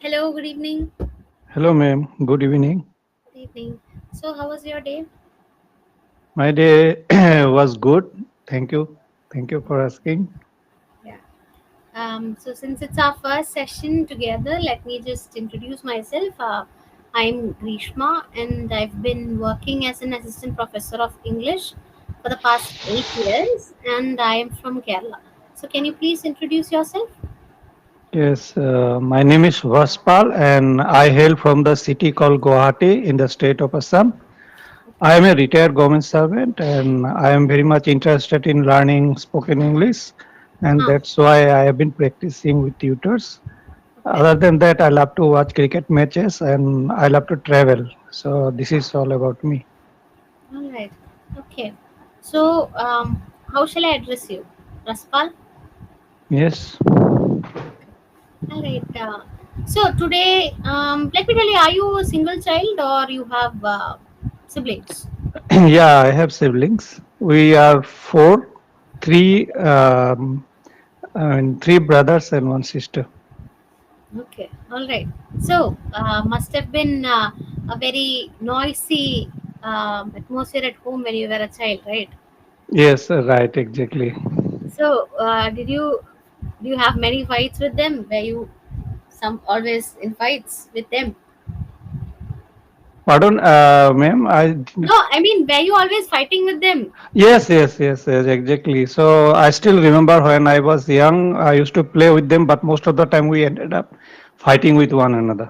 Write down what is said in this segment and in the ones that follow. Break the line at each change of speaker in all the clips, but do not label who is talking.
Hello, good evening.
Hello, ma'am. Good evening.
Good evening. So, how was your day?
My day was good. Thank you. Thank you for asking.
Yeah. So, since it's our first session together, let me just introduce myself. I'm Greeshma, and I've been working as an assistant professor of English for the past 8 years, and I am from Kerala. So, can you please introduce yourself?
Yes, my name is Vaspal and I hail from the city called Guwahati in the state of Assam. I
Okay.
am a retired government servant and I am very much interested in learning spoken English, and
Huh.
that's why I have been practicing with tutors.
Okay.
Other than that, I love to watch cricket matches and I love to travel. So this is all about me.
All right. Okay. So, how shall I address you? Raspal?
Yes.
All right. So today, let me tell you, are you a single child or you have siblings?
Yeah, I have siblings. We are four, three, and three brothers and one sister.
Okay. All right. So must have been a very noisy atmosphere at home when you were a child, right?
Yes, right, exactly.
So do you have many fights with them? Were you some always in fights with them?
Pardon, ma'am.
No, I mean, were you always fighting with them?
Yes, exactly. So I still remember when I was young, I used to play with them, but most of the time we ended up fighting with one another.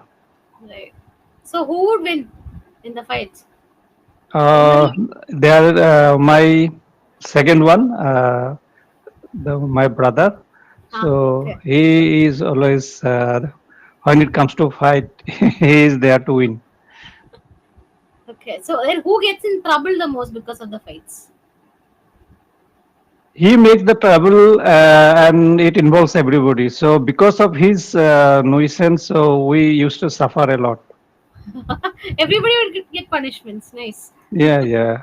Right. So who would win in the fights?
Uh,
Normally.
they are my second one, my brother.
Ah,
So
okay.
he is always, when it comes to fight, he is there to win.
Okay, so then who gets in trouble the most because of the fights?
He makes the trouble, and it involves everybody. So because of his nuisance, so we used to suffer a lot.
Everybody will get punishments. Nice.
Yeah, yeah.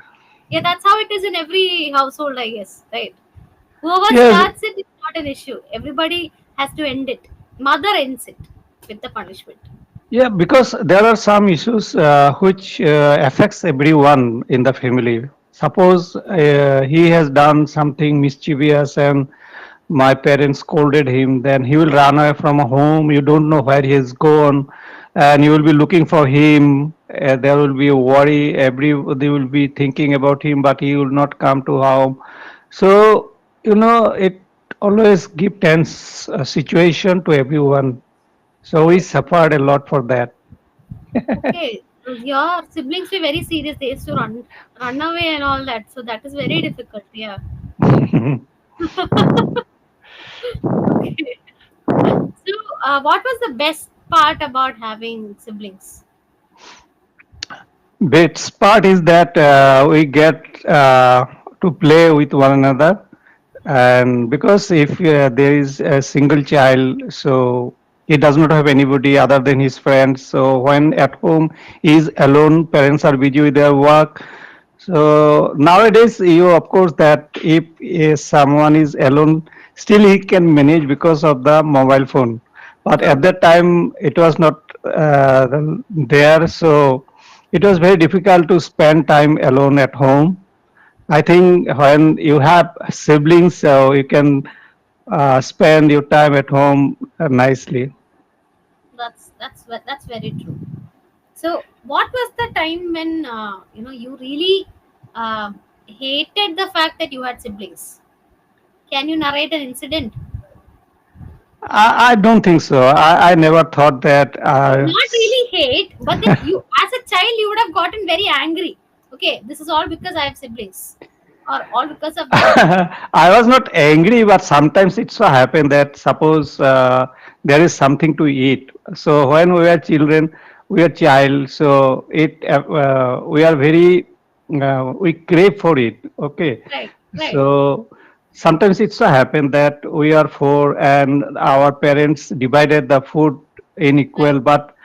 Yeah, that's how it is in every household, I guess. Right. Whoever
Yes,
starts it is not an issue. Everybody has to end it. Mother ends it with the punishment.
yeah, because there are some issues which affects everyone in the family. Suppose he has done something mischievous and my parents scolded him, then he will run away from home. You don't know where he has gone, and you will be looking for him. There will be a worry. Everybody will be thinking about him, but he will not come to home. So it always give tense situation to everyone. So we
Right.
suffered a lot for that.
Okay. So your siblings were very serious. They used to run away and all that. So that is very difficult. Yeah. Okay. So what was the best part about having siblings?
Best part is that we get to play with one another, and because if there is a single child, so he does not have anybody other than his friends. So when at home he is alone, parents are busy with their work. So nowadays, you of course that if someone is alone, still he can manage because of the mobile phone. But
True.
at that time, it was not there, so it was very difficult to spend time alone at home. I think when you have siblings, so you can spend your time at home nicely.
That's very true. So, what was the time when you really uh, hated the fact that you had siblings? Can you narrate an incident?
I don't think so. I never thought that.
Not really hate, but then you, as a child, you would have gotten very angry. Okay, this is all because I have siblings, or all because of them.
I was not angry, but sometimes it so happened that suppose there is something to eat. So when we were children, we are child, so we are very we crave for it. Okay,
Right, right,
so sometimes it so happened that we are four and our parents divided the food in
right,
equal, but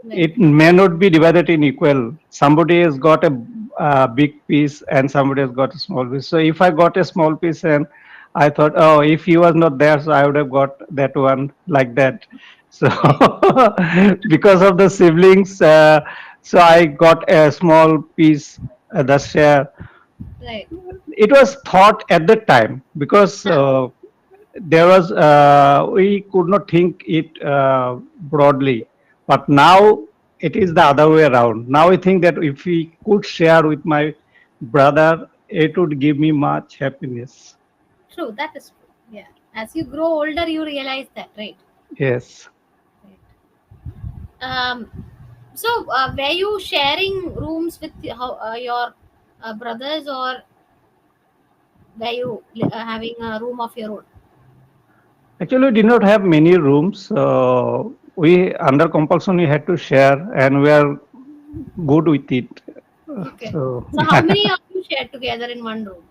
right.
it may not be divided in equal. Somebody has got a big piece and somebody has got a small piece. So if I got a small piece and I thought, oh, if he was not there, so I would have got that one like that. So
Okay.
because of the siblings, so I got a small piece, the share.
Right.
It was thought at the time because
Huh.
there was we could not think it broadly, but now it is the other way around. Now I think that if we could share with my brother, it would give me much happiness.
True. That is true. Yeah. As you grow older, you realize that, right?
Yes.
Right. Um. So, were you sharing rooms with your brothers, or were you having a room of your own?
Actually, we did not have many rooms. We under compulsion we had to share, and we are good with it.
Okay.
So
So, how many of you shared together in one room?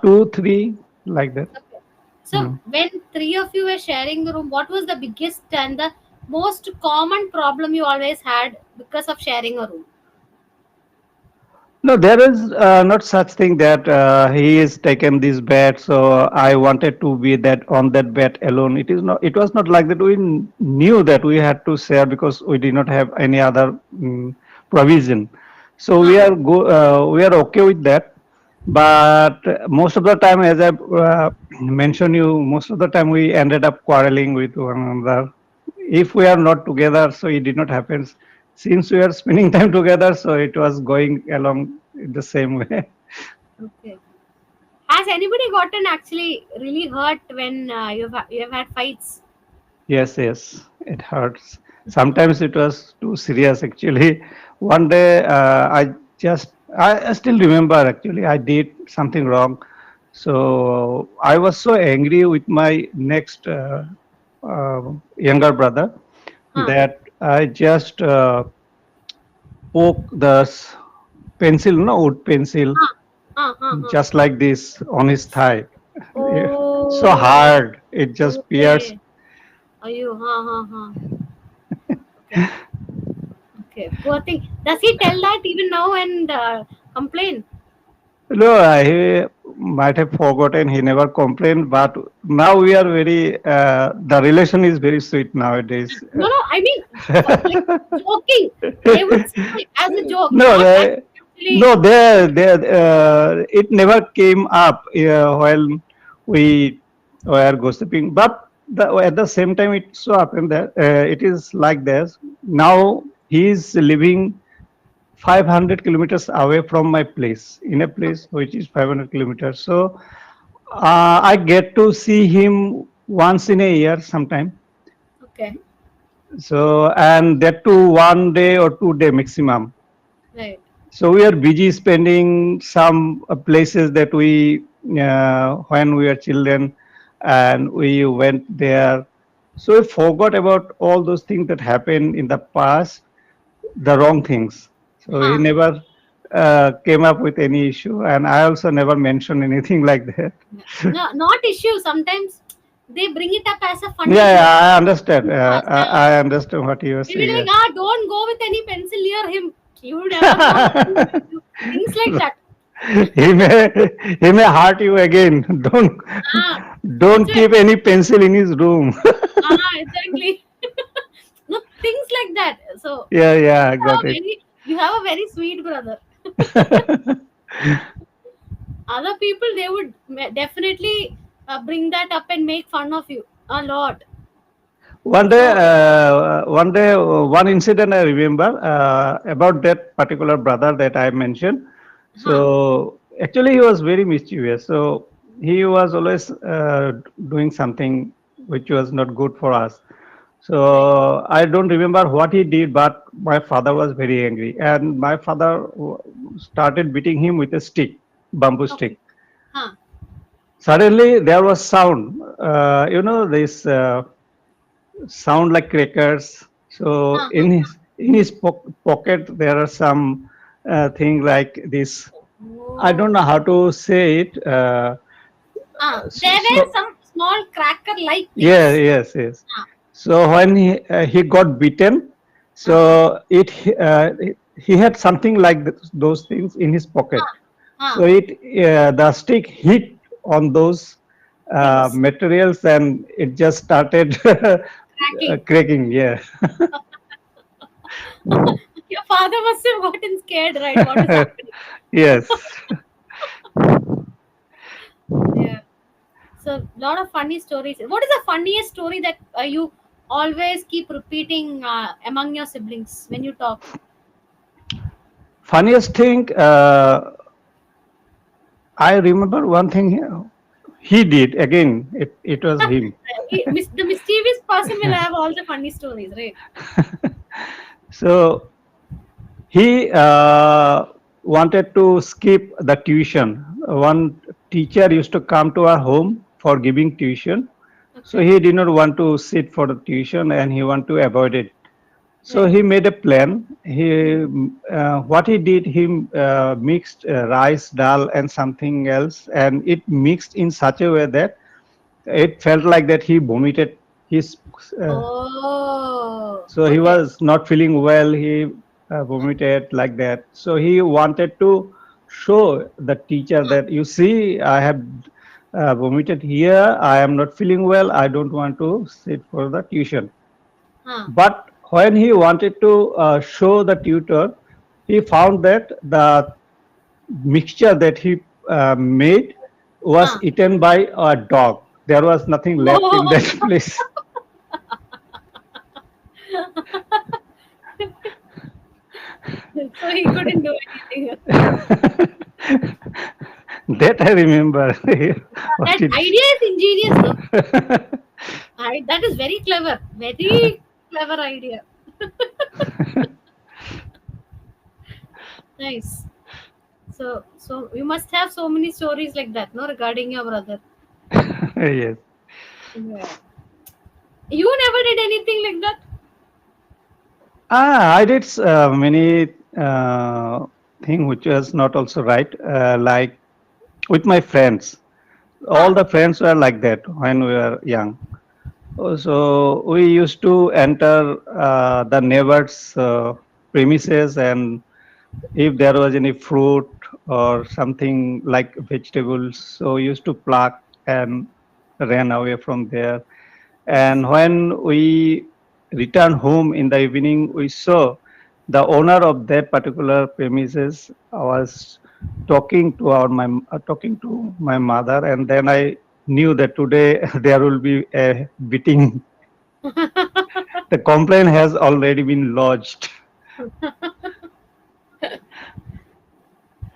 two, three, like that.
Okay. So,
Hmm.
when three of you were sharing the room, what was the biggest and the most common problem you always had because of sharing a room?
No, there is not such thing that he is taken this bed, so I wanted to be that on that bed alone. It is not. It was not like that. We knew that we had to share because we did not have any other provision. So we
Huh.
are we are okay with that. But most of the time, as I mentioned you, most of the time we ended up quarreling with one another. If we are not together, so it did not happen. Since we are spending time together, so it was going along in the same way.
Okay. Has anybody gotten actually really hurt when you have had fights?
Yes, yes, it hurts. Sometimes it was too serious actually. One day, I still remember actually, I did something wrong. So I was so angry with my next younger brother
Huh.
that I just poke the pencil, no wood pencil,
Huh. Huh. Huh. Huh.
just like this on his thigh. Yeah. So
Oh.
hard, it just pierced.
Okay. Are you? Huh. Huh. Huh. Okay. Okay. Poor thing. Does he tell that even now and complain?
No, he might have forgotten. He never complained, but now we are very. The relation is very sweet nowadays.
No, no. I mean, like joking. They would say as a joke,
No,
not as actually.
no, it never came up while we were gossiping. But at the same time, it so happened that it is like this. Now he is living 500 kilometers away from my place, in a place
Okay.
which is 500 kilometers. So I get to see him once in a year sometime.
Okay.
So, and that too 1 day or 2 day maximum.
Right.
So we are busy spending some places that we when we were children, and we went there. So we forgot about all those things that happened in the past, the wrong things. So he
Huh.
never came up with any issue, and I also never mentioned anything like that.
Yeah. No, not issue. Sometimes they bring it up as a funny
Yeah,
joke.
yeah, I understand.
Us,
I understand what you are
They'll be
saying.
like, ah, don't go with any pencil near him. You never know what he will do. Things like that.
he may hurt you again.
Ah, that's
Don't
it.
keep any pencil in his room.
Ah, exactly. No, things like that. So
Yeah, yeah, I got it.
you have a very sweet brother. Other people, they would definitely bring that up and make fun of you a lot. So,
One incident I remember about that particular brother that I mentioned.
huh,
So actually, he was very mischievous. So he was always doing something which was not good for us.
right.
So I don't remember what he did, but my father was very angry, and my father started beating him with a stick, bamboo
Okay.
stick.
Huh,
Suddenly there was sound. This sound like crackers. So
huh, huh, huh.
in his pocket there are some thing like this. I don't
Oh.
know how to say it.
There were
So
some small cracker like
yeah,
things.
yes, yes.
Huh,
So when he got beaten,
uh-huh.
so he had something like those things in his pocket.
Huh,
So
huh.
the stick hit on those.
things
materials, and it just started
cracking.
cracking. Yeah.
Your father must have gotten scared, right? What is happening?
Yes.
Yeah. So, lot of funny stories. What is the funniest story that you always keep repeating among your siblings when you talk?
Funniest thing, I remember one thing he did. Again, it was him.
The mischievous person will have all the funny stories, right?
So he wanted to skip the tuition. One teacher used to come to our home for giving tuition. So
Okay.
he did not want to sit for the tuition and he want to avoid it. So
Right.
he made a plan.
Hmm.
What he did, he mixed rice, dal, and something else, and it mixed in such a way that it felt like that he vomited his. Uh,
Oh,
so he
okay.
was not feeling well. He vomited like that. So he wanted to show the teacher
Huh.
that you see, I have vomited here. I am not feeling well. I don't want to sit for the tuition.
Huh.
But when he wanted to show the tutor, he found that the mixture that he made was
Huh.
eaten by a dog. There was nothing left in that place.
So he couldn't do anything.
That I remember. What
That
it.
idea is ingenious, though. That is very clever. Very clever idea. Nice. So you must have so many stories like that, no, regarding your brother.
Yes.
Yeah. You never did anything like that.
I did many thing which was not also right. Like with my friends, all
Huh.
the friends were like that when we were young. So we used to enter the neighbors' premises, and if there was any fruit or something like vegetables, so we used to pluck and ran away from there.
Nice.
And when we returned home in the evening, we saw the owner of that particular premises was talking to my mother, and then I knew that today there will be a beating. The complaint has already been lodged.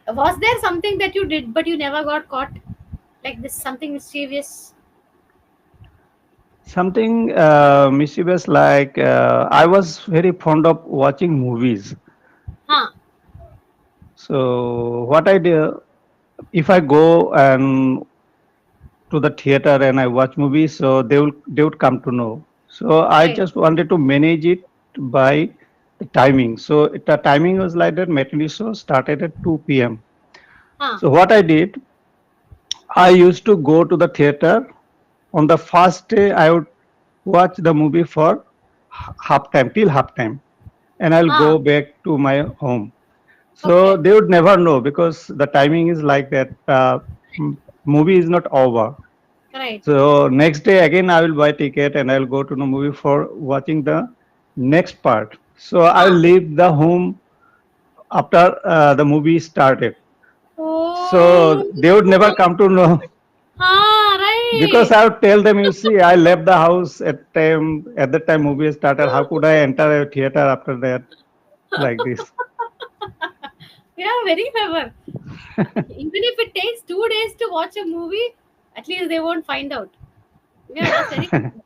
Was there something that you did but you never got caught? Like this, something mischievous?
Something mischievous, like I was very fond of watching movies.
Huh.
So what I do, if I go and to the theater and I watch movies, so they would come to know. So I
Right.
just wanted to manage it by the timing. So the timing was like that. Matinee show started at 2 p.m.
Huh.
So what I did, I used to go to the theater. On the first day, I would watch the movie for half time till half time, and I'll
Huh.
go back to my home. So
Okay.
they would never know because the timing is like that. Movie is not over.
Right.
So next day again I will buy ticket and I'll go to the movie for watching the next part. So I'll
Huh.
leave the home after the movie started. So
Oh.
they would never come to know
Ah,
because
right.
I would tell them, you see, I left the house at the time movie started. How could I enter a theater after that like this?
Yeah, very clever. Even if it takes 2 days to watch a movie, at least they won't find out. Yeah, that's very clever.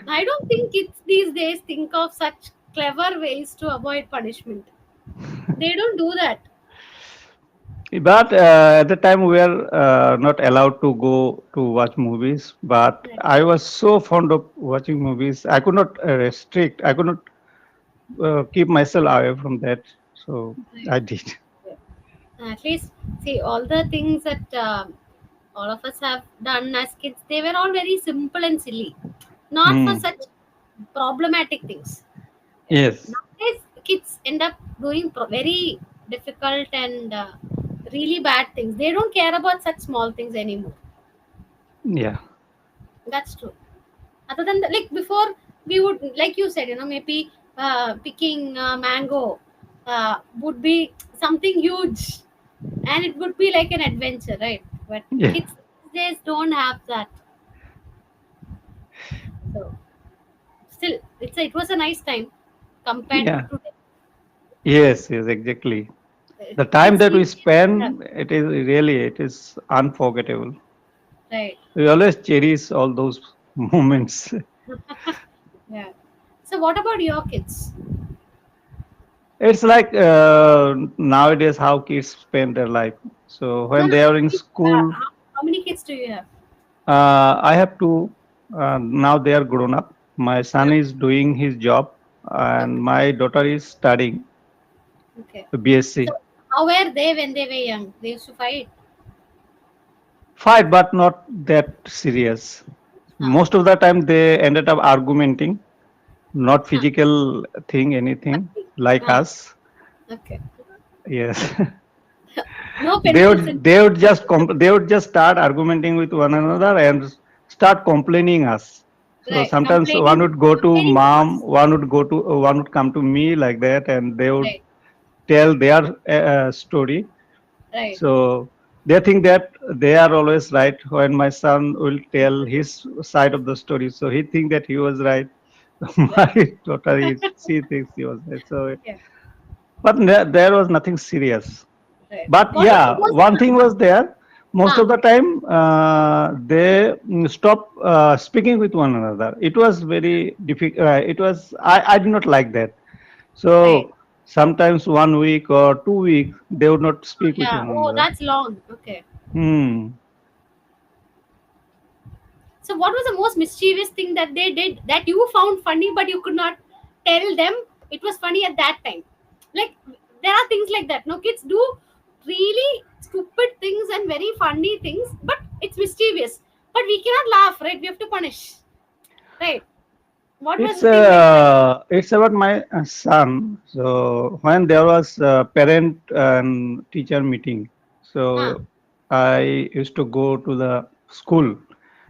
I don't think kids these days think of such clever ways to avoid punishment. They don't do that.
But at the time we were not allowed to go to watch movies. But
Right.
I was so fond of watching movies. I could not restrict. I could not keep myself away from that. So
Right.
I did.
At least, see, all the things that all of us have done as kids, they were all very simple and silly, not for
Hmm.
such problematic things.
Yes.
Nowadays, kids end up doing very difficult and really bad things. They don't care about such small things anymore.
Yeah.
That's true. Other than like before, we would, like you said, maybe picking mango would be something huge, and it would be like an adventure, right? But
Yeah.
kids these days don't have that. So still, it was a nice time compared to
Yeah.
today.
Yes, yes, exactly. The time
Kids
that we
these days don't have.
spend, it is unforgettable.
Right.
We always cherish all those moments.
Yeah. So what about your kids?
It's like nowadays how kids spend their life. So
No,
when
no.
they are in
Kids,
school,
how many kids do you have?
I have two. Now they are grown up. My son
Huh?
is doing his job, and
Okay.
my daughter is studying
Okay.
BSc.
So how were they when they were young? They used to fight.
Fight, but not that serious.
Huh.
Most of the time, they ended up argumenting, not
Huh.
physical thing, anything
Nothing.
like
Huh.
us.
Okay.
Yes.
No
they
pencils
would
and
they would just they would just start argumenting with one another and start complaining us. So
right.
sometimes one
Complaining.
would go to
Complaining to
mom,
us.
one would come to me like that, and they would
Right.
tell their story.
Right.
So they think that they are always right when my son will tell his side of the story. So he think that he was right. My
Right.
daughter is she thinks he was right. So
Yeah.
but there was nothing serious.
Right.
But
What was the
yeah,
most?
one thing was there. Most
Huh.
of the time, they stop speaking with one another. It was very difficult. I did not like that.
Right.
So sometimes 1 week or 2 weeks, they would not speak with
Yeah.
one
Oh,
another.
that's long. Okay.
Hmm.
So, what was the most mischievous thing that they did that you found funny, but you could not tell them it was funny at that time? Like, there are things like that. No, kids do really stupid things and very funny things, but it's mischievous. But we cannot laugh, right? We have to punish, right? What was the thing like that?
It's about my son. So when there was a parent and teacher meeting,
Huh?
so I used to go to the school,
Okay.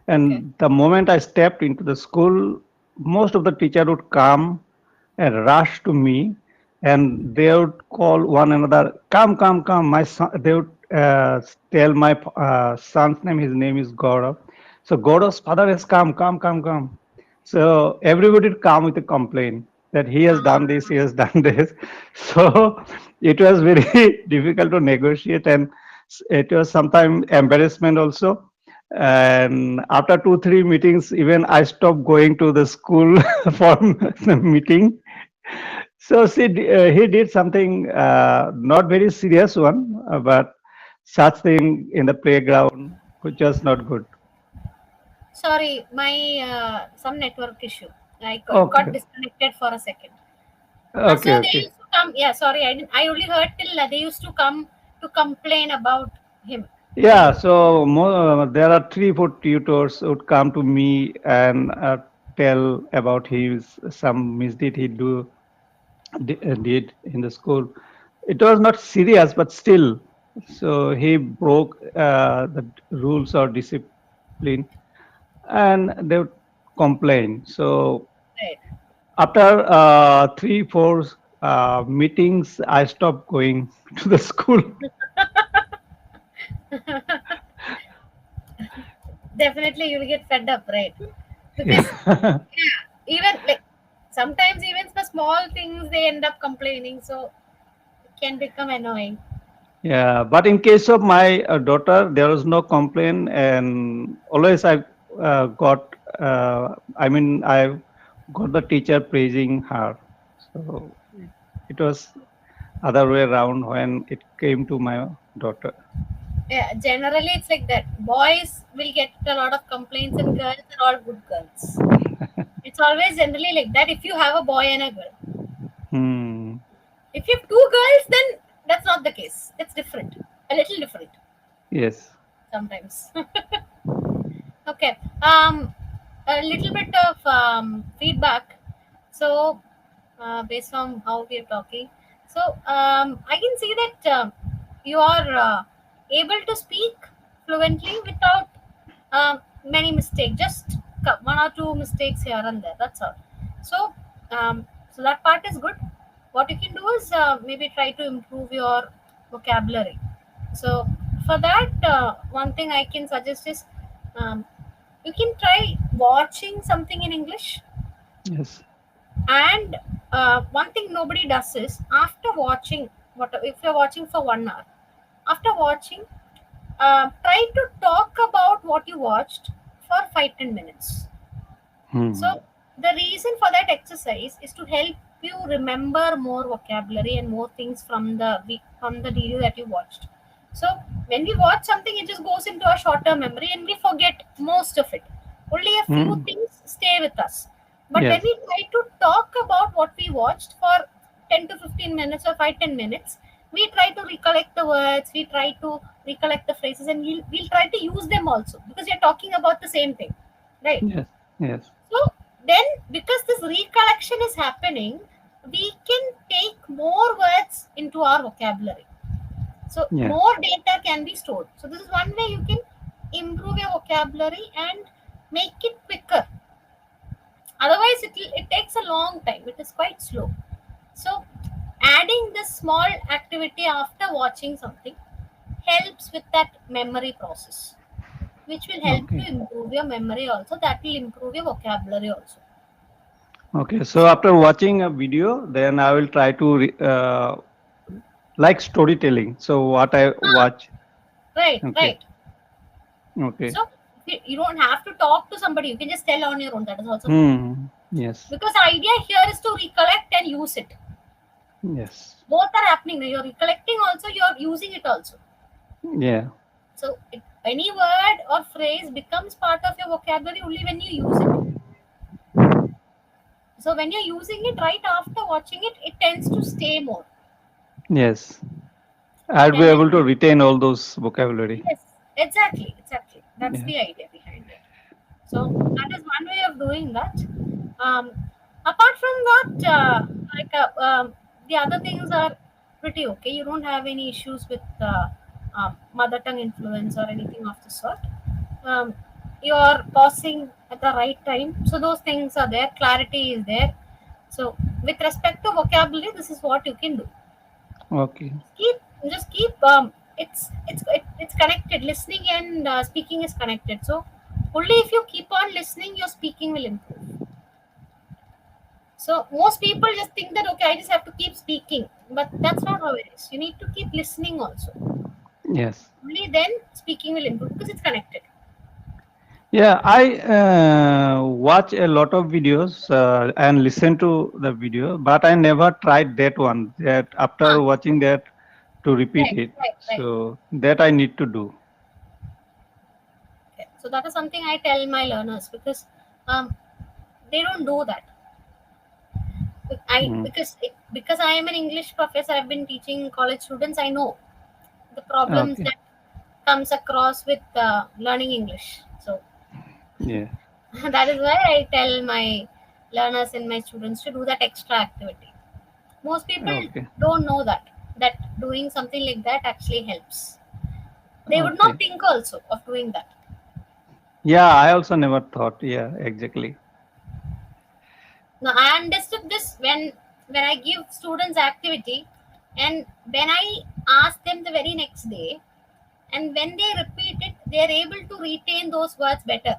and the moment I stepped into the school, most of the teacher would come and rush to me, and they would call one another, "Come, come, come!" My son, they would tell my son's name. His name is Gaurav. So Gaurav's father has come, come, come, come. So everybody would come with a complaint that he has done this, he
Ah,
has done this. So it was very difficult to negotiate, and it was sometimes embarrassment also. And after 2 3 meetings, even I stopped going to the school for the meeting. So he did something not very serious one, but such thing in the playground, which was not good.
sorry, my some network issue. I got
Okay,
disconnected for a second. So
okay,
they
okay.
used to come. Yeah, sorry, I didn't. I only heard till they used to come to complain about him to
Yeah,
you.
so there are 3 4 tutors would come to me and tell about his some misdeed he did in the school. It was not serious, but still, so he broke the rules or discipline, and they would complain. So
Right.
after 3 4 meetings, I stopped going to the school.
Definitely, you'll get fed up, right? Because
Yeah.
yeah, even like sometimes even for small things they end up complaining, so it can become annoying.
Yeah, but in case of my daughter, there was no complaint, and always got, I got the teacher praising her. So it was other way around when it came to my daughter.
Yeah, generally it's like that. Boys will get a lot of complaints, and girls are all good girls. It's always generally like that. If you have a boy and a girl,
Hmm.
if you have two girls, then that's not the case. It's different, a little different
Yes.
sometimes. Okay. A little bit of feedback. So, based on how we are talking, so I can see that you are able to speak fluently without many mistakes, just one or two mistakes here and there. That's all. So, so that part is good. What you can do is maybe try to improve your vocabulary. So, for that, one thing I can suggest is um, you can try watching something in English.
Yes.
And one thing nobody does is after watching, what if you're watching for 1 hour, after watching, try to talk about what you watched for 5-10 minutes. So
Hmm.
the reason for that exercise is to help you remember more vocabulary and more things from from the video that you watched. So when we watch something, it just goes into a short-term memory and we forget most of it. Only a few
Hmm.
things stay with us. But when
Yes.
we try to talk about what we watched for 10 to 15 minutes or 5-10 minutes, we try to recollect the words, we try to recollect the phrases, and we'll try to use them also because we're talking about the same thing, right?
Yes. Yes.
So then, because this recollection is happening, we can take more words into our vocabulary. So
Yeah.
more data can be stored. So this is one way you can improve your vocabulary and make it quicker. Otherwise, it takes a long time. It is quite slow. So adding this small activity after watching something helps with that memory process, which will help to
Okay.
improve your memory also. That will improve your vocabulary also.
Okay. So after watching a video, then I will try to like storytelling. So what I
Ah,
watch.
right,
Okay.
right.
Okay.
So you don't have to talk to somebody. You can just tell on your own. That is also fine.
Hmm. Yes.
Because the idea here is to recollect and use it.
Yes.
Both are happening. You're recollecting also. You're using it also.
Yeah.
So any word or phrase becomes part of your vocabulary only when you use it. So when you're using it right after watching it, it tends to stay more.
Yes. I'll be
And then
able to retain all those vocabulary.
yes, exactly, exactly. That's
Yes.
the idea behind it. So that is one way of doing that. Um, Apart from that, like the other things are pretty okay. You don't have any issues with mother tongue influence or anything of the sort. Um, you are pausing at the right time, so those things are there. Clarity is there. So with respect to vocabulary, this is what you can do.
Okay.
Keep just keep it's connected. Listening and speaking is connected. So only if you keep on listening, your speaking will improve. So most people just think that okay, I just have to keep speaking, but that's not how it is. You need to keep listening also.
Yes.
Only then speaking will improve because it's connected.
Yeah, I watch a lot of videos and listen to the video, but I never tried that one. That
Huh.
after watching that to repeat
Right,
it.
right, right.
So that I need to do.
Okay. So that is something I tell my learners because um, they don't do that.
Mm.
Because I am an English professor. I've been teaching college students. I know the problems
Okay.
that comes across with learning English. So
Yeah.
that is why I tell my learners and my students to do that extra activity. Most people
Okay.
don't know that doing something like that actually helps. They would not
Okay.
think also of doing that.
Yeah, I also never thought. Yeah, exactly.
Now I understood this when I give students activity and when I ask them the very next day and when they repeat it, they are able to retain those words better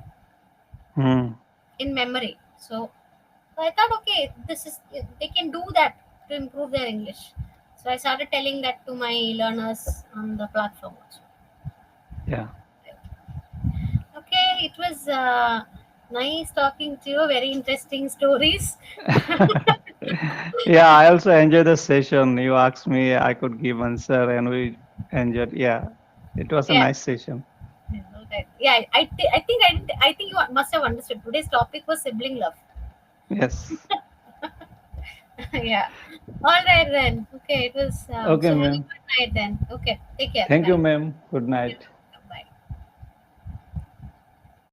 Hmm.
in memory. So I thought, okay, this is they can do that to improve their English. So I started telling that to my learners on the platform also.
Yeah.
Okay, it was nice talking to you. Very interesting stories.
Yeah, I also enjoyed the session. You asked me, I could give answer, and we enjoyed. Yeah, it was a
Yeah,
nice session.
yeah, okay. Yeah. I think you must have understood. Today's topic was sibling love.
Yes.
Yeah. All right then. Okay, it was.
Okay,
So have a
ma'am.
good night then. Okay, take care.
Thank you,
Bye.
ma'am. Good night.